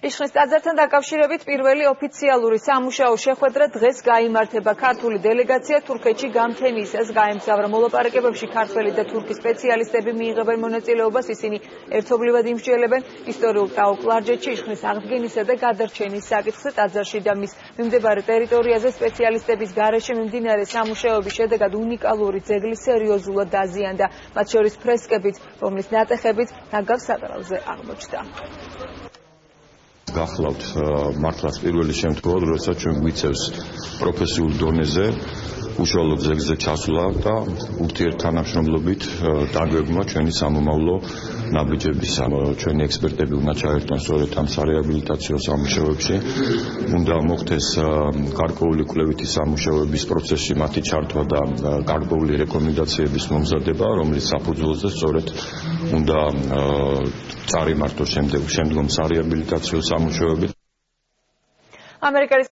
იშხნის ტაძართან დაკავშირებით პირველი ოფიციალური სამუშაო შეხვედრა დღეს გაიმართება. ქართული დელეგაცია თურქეთში გამთენიისას გაემგზავრა. მოლაპარაკებებში ქართველი და თურქი სპეციალისტები მიიღებენ მონაწილეობას. ისინი ერთობლივად იმსჯელებენ ისტორიულ ტაო-კლარჯეთში იშხნის აღდგენისა და გადარჩენის საკითხზე. ტაძარში და მის მიმდებარე ტერიტორიაზე სპეციალისტების გარეშე მიმდინარე სამუშაოების შედეგად უნიკალური ძეგლი სერიოზულად დაზიანდა. მათ შორის ფრესკებით, რომლის ნატეხებიც ნაგავ საკრავზე აღმოჩნდა. გახლავთ მართლაც პირველი შემთხვევა, როდესაც ჩვენ გვიწევს პროფესიულ დონეზე უშუალოდ ძეგლზე ჩასვლა და ურთიერთთანამშრომლობით დაგვეგმა ჩვენი სამომავლო ნაბიჯების. ჩვენი ექსპერტები უნდა ჩაერთონ სწორედ ამ სარეაბილიტაციო სამუშაოებში. უნდა მოხდეს გარკვეული კვლევითი სამუშაოების პროცესში მათი ჩართვა და გარკვეული რეკომენდაციების მომზადება, რომლის საფუძველზე სწორედ უნდა წარიმართოს შემდგომ სარეაბილიტაციო სამუშაოები. ამერიკაში